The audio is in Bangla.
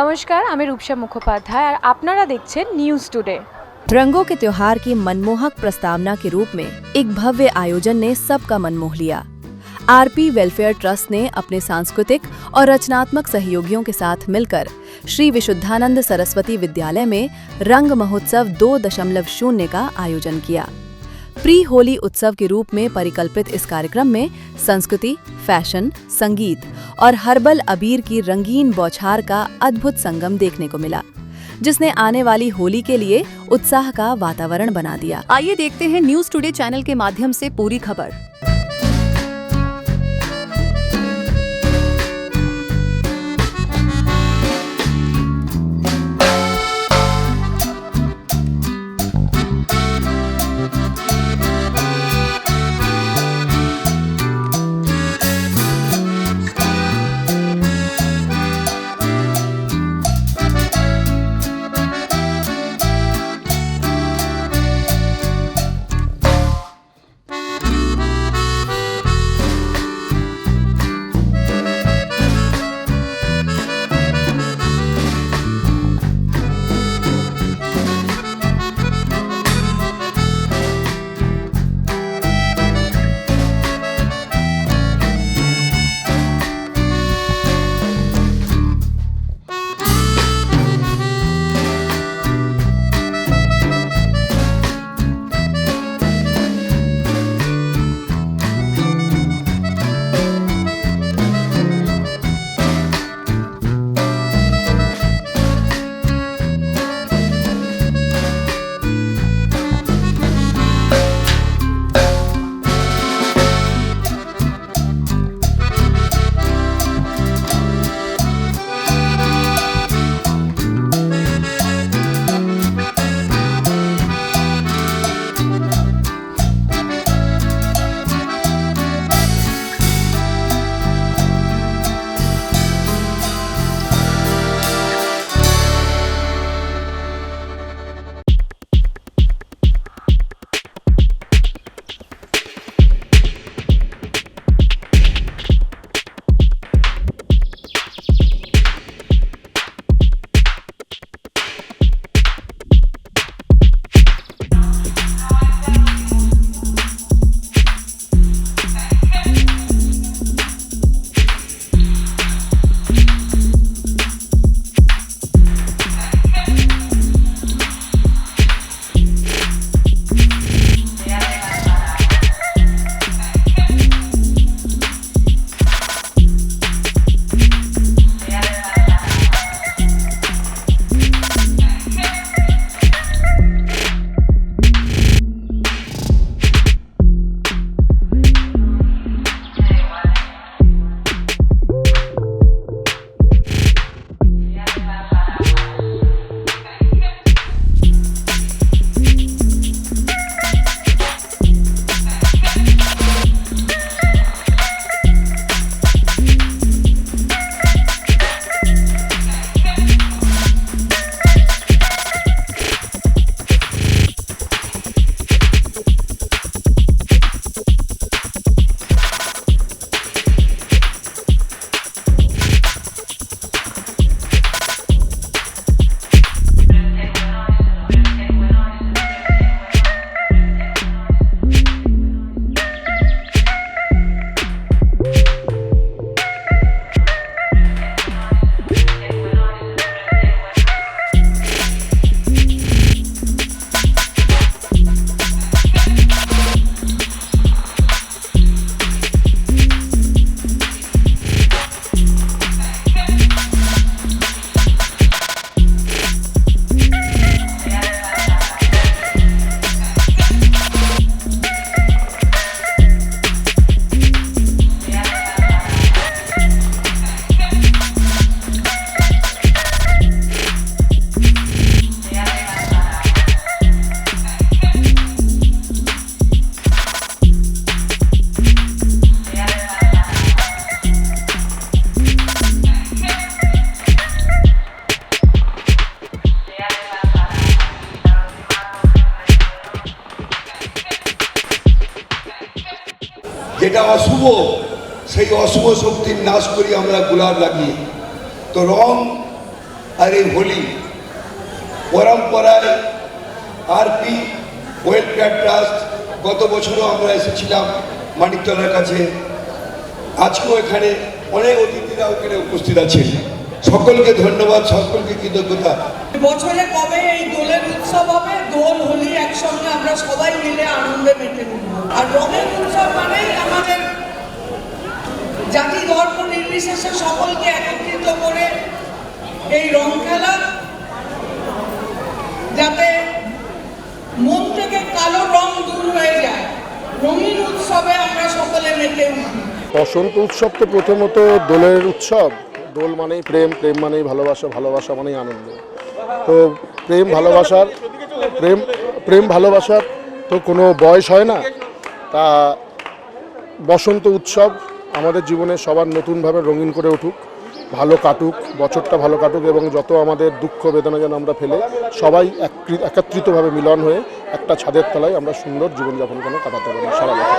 नमस्कार, আমি রূপসা मुखोपाध्याय और আপনারা দেখছেন न्यूज़ टुडे। रंगों के त्योहार की मनमोहक प्रस्तावना के रूप में एक भव्य आयोजन ने सबका मन मोह लिया। आरपी वेलफेयर ट्रस्ट ने अपने सांस्कृतिक और रचनात्मक सहयोगियों के साथ मिलकर श्री विशुद्धानंद सरस्वती विद्यालय में रंग महोत्सव 2.0 का आयोजन किया। प्री होली उत्सव के रूप में परिकल्पित इस कार्यक्रम में संस्कृति, फैशन, संगीत और हर्बल अबीर की रंगीन बौछार का अद्भुत संगम देखने को मिला, जिसने आने वाली होली के लिए उत्साह का वातावरण बना दिया। आइए देखते हैं न्यूज़ टुडे चैनल के माध्यम से पूरी खबर। যেটা অশুভ সেই অশুভ শক্তির নাশ করি আমরা গুলাল লাগিয়ে। তো রং আর এই হোলি পরম্পরায় আরপি ওয়েলফেয়ার ট্রাস্ট গত বছরও আমরা এসেছিলাম মানিকতলার কাছে, আজকেও এখানে অনেক অতিথিরা ওখানে উপস্থিত আছেন। সকলকে ধন্যবাদ, সকলকে কৃতজ্ঞতা। বছরে কবে এই দোলের উৎসব হবে? দোল হোলি একসঙ্গে আমরা সবাই মিলে আনন্দে মেতে উঠব। আর রঙের উৎসব মানেই আমাদের জাতি ধর্ম নির্বিশেষে সকলকে একত্রিত করে এই রং খেলা, যাতে মন থেকে কালো রং দূর হয়ে যায়। রঙিন উৎসবে আমরা সকলে মেতে উঠি। বসন্ত উৎসব তো প্রথমত দোলের উৎসব। দোল মানেই প্রেম, প্রেম মানেই ভালোবাসা, ভালোবাসা মানেই আনন্দ। তো প্রেম ভালোবাসার তো কোনো বয়স হয় না। তা বসন্ত উৎসব আমাদের জীবনে সবার নতুনভাবে রঙিন করে উঠুক, ভালো কাটুক, বছরটা ভালো কাটুক এবং যত আমাদের দুঃখ বেদনা যেন আমরা ফেলে সবাই একত্রিতভাবে মিলন হয়ে একটা ছাদের তলায় আমরা সুন্দর জীবনযাপন যেন কাটাতে পারি সারা বছর।